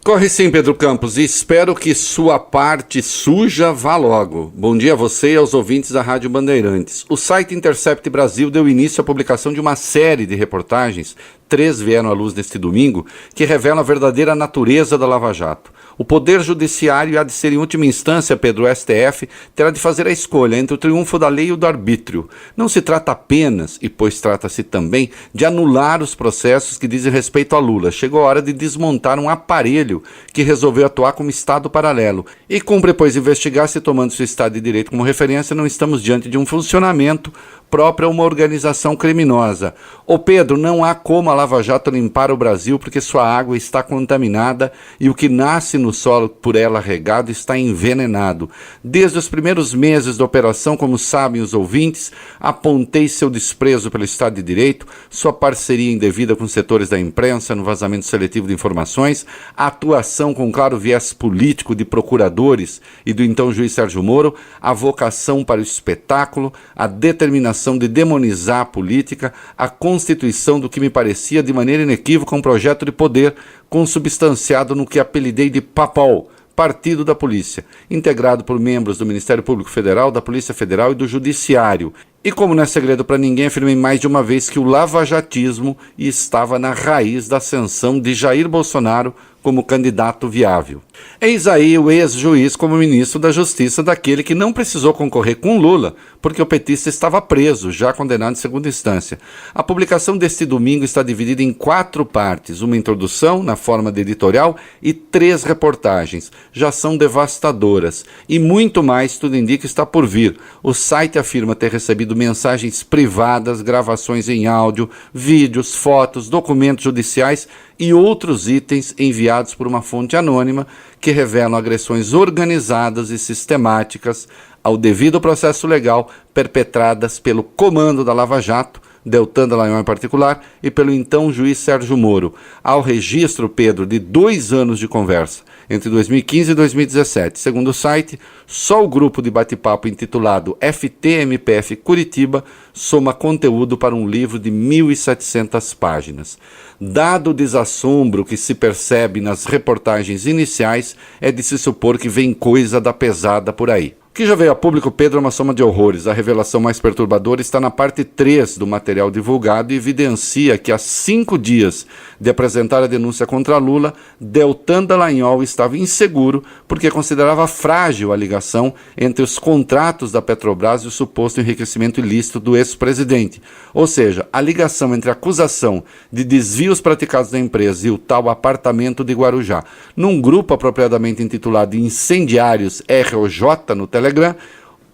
Corre sim, Pedro Campos, e espero que sua parte suja vá logo. Bom dia a você e aos ouvintes da Rádio Bandeirantes. O site Intercept Brasil deu início à publicação de uma série de reportagens, 3 vieram à luz neste domingo, que revelam a verdadeira natureza da Lava Jato. O Poder Judiciário há de ser, em última instância, Pedro, o STF, terá de fazer a escolha entre o triunfo da lei e o do arbítrio. Não se trata apenas, e pois trata-se também, de anular os processos que dizem respeito a Lula. Chegou a hora de desmontar um aparelho que resolveu atuar como Estado paralelo. E cumpre, pois, investigar se, tomando seu Estado de Direito como referência, não estamos diante de um funcionamento próprio a uma organização criminosa. Ô Pedro, não há como a Lava Jato limpar o Brasil porque sua água está contaminada e o que nasce no solo por ela regado está envenenado. Desde os primeiros meses da operação, como sabem os ouvintes, apontei seu desprezo pelo Estado de Direito, sua parceria indevida com setores da imprensa no vazamento seletivo de informações, a atuação com claro viés político de procuradores e do então juiz Sérgio Moro, a vocação para o espetáculo, a determinação de demonizar a política, a constituição do que me parecia de maneira inequívoca um projeto de poder consubstanciado no que apelidei de PAPOL, Partido da Polícia, integrado por membros do Ministério Público Federal, da Polícia Federal e do Judiciário. E como não é segredo para ninguém, afirmei mais de uma vez que o lavajatismo estava na raiz da ascensão de Jair Bolsonaro como candidato viável. Eis aí o ex-juiz como ministro da Justiça daquele que não precisou concorrer com Lula, porque o petista estava preso, já condenado em segunda instância. A publicação deste domingo está dividida em 4 partes, uma introdução na forma de editorial e 3 reportagens. Já são devastadoras. E muito mais, tudo indica, está por vir. O site afirma ter recebido mensagens privadas, gravações em áudio, vídeos, fotos, documentos judiciais e outros itens enviados por uma fonte anônima que revelam agressões organizadas e sistemáticas ao devido processo legal perpetradas pelo comando da Lava Jato, Deltan Dallagnol em particular, e pelo então juiz Sérgio Moro. Ao registro, Pedro, de 2 anos de conversa, entre 2015 e 2017. Segundo o site, só o grupo de bate-papo intitulado FTMPF Curitiba soma conteúdo para um livro de 1.700 páginas. Dado o desassombro que se percebe nas reportagens iniciais, é de se supor que vem coisa da pesada por aí. O que já veio a público, Pedro, é uma soma de horrores. A revelação mais perturbadora está na parte 3 do material divulgado e evidencia que há 5 dias de apresentar a denúncia contra Lula, Deltan Dallagnol estava inseguro porque considerava frágil a ligação entre os contratos da Petrobras e o suposto enriquecimento ilícito do ex-presidente. Ou seja, a ligação entre a acusação de desvios praticados na empresa e o tal apartamento de Guarujá. Num grupo apropriadamente intitulado Incendiários ROJ no Telegram,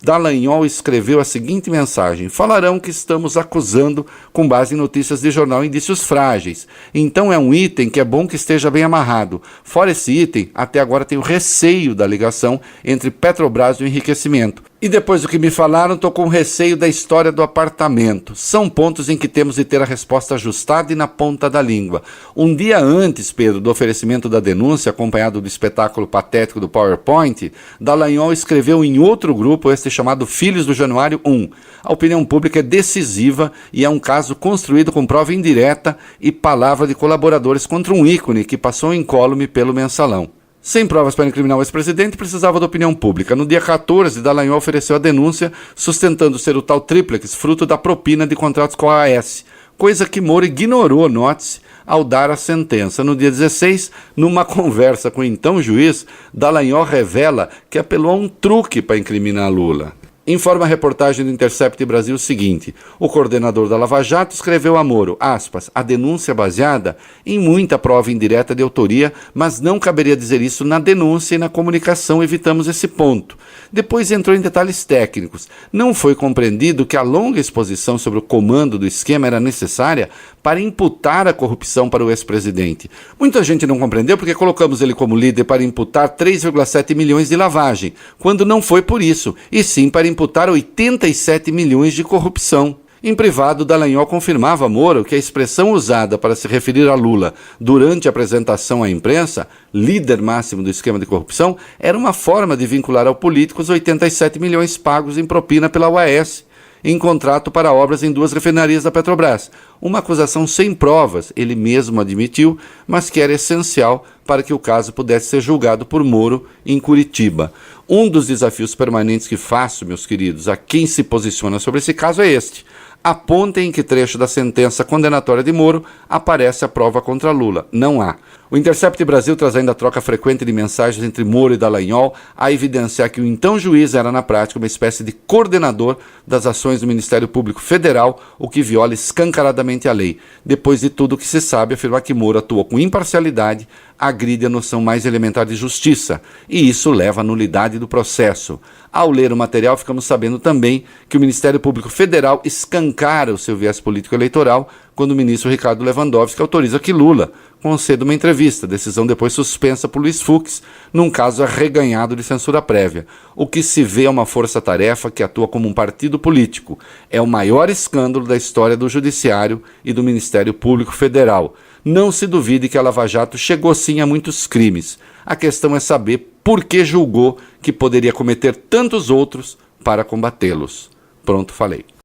Dallagnol escreveu a seguinte mensagem: falarão que estamos acusando com base em notícias de jornal indícios frágeis. Então é um item que é bom que esteja bem amarrado. Fora esse item, até agora tenho receio da ligação entre Petrobras e o enriquecimento. E depois do que me falaram, estou com receio da história do apartamento. São pontos em que temos de ter a resposta ajustada e na ponta da língua. Um dia antes, Pedro, do oferecimento da denúncia, acompanhado do espetáculo patético do PowerPoint, Dallagnol escreveu em outro grupo, este chamado Filhos do Januário 1. A opinião pública é decisiva e é um caso construído com prova indireta e palavra de colaboradores contra um ícone que passou incólume pelo mensalão. Sem provas para incriminar o ex-presidente, precisava da opinião pública. No dia 14, Dallagnol ofereceu a denúncia, sustentando ser o tal triplex, fruto da propina de contratos com a AS, coisa que Moro ignorou, note-se, ao dar a sentença. No dia 16, numa conversa com o então juiz, Dallagnol revela que apelou a um truque para incriminar Lula. Informa a reportagem do Intercept Brasil o seguinte: o coordenador da Lava Jato escreveu a Moro, aspas, a denúncia baseada em muita prova indireta de autoria, mas não caberia dizer isso na denúncia e na comunicação, evitamos esse ponto. Depois entrou em detalhes técnicos. Não foi compreendido que a longa exposição sobre o comando do esquema era necessária para imputar a corrupção para o ex-presidente. Muita gente não compreendeu porque colocamos ele como líder para imputar 3,7 milhões de lavagem, quando não foi por isso, e sim para imputar 87 milhões de corrupção. Em privado, Dallagnol confirmava a Moro que a expressão usada para se referir a Lula durante a apresentação à imprensa, líder máximo do esquema de corrupção, era uma forma de vincular ao político os 87 milhões pagos em propina pela UAS. em contrato para obras em 2 refinarias da Petrobras. Uma acusação sem provas, ele mesmo admitiu, mas que era essencial para que o caso pudesse ser julgado por Moro em Curitiba. Um dos desafios permanentes que faço, meus queridos, a quem se posiciona sobre esse caso é este. Apontem em que trecho da sentença condenatória de Moro aparece a prova contra Lula. Não há. O Intercept Brasil traz ainda a troca frequente de mensagens entre Moro e Dallagnol a evidenciar que o então juiz era na prática uma espécie de coordenador das ações do Ministério Público Federal, o que viola escancaradamente a lei. Depois de tudo o que se sabe, afirmar que Moro atuou com imparcialidade agride a noção mais elementar de justiça, e isso leva à nulidade do processo. Ao ler o material, ficamos sabendo também que o Ministério Público Federal escancara o seu viés político-eleitoral quando o ministro Ricardo Lewandowski autoriza que Lula conceda uma entrevista, decisão depois suspensa por Luiz Fux, num caso arreganhado de censura prévia. O que se vê é uma força-tarefa que atua como um partido político. É o maior escândalo da história do Judiciário e do Ministério Público Federal. Não se duvide que a Lava Jato chegou sim a muitos crimes. A questão é saber por que julgou que poderia cometer tantos outros para combatê-los. Pronto, falei.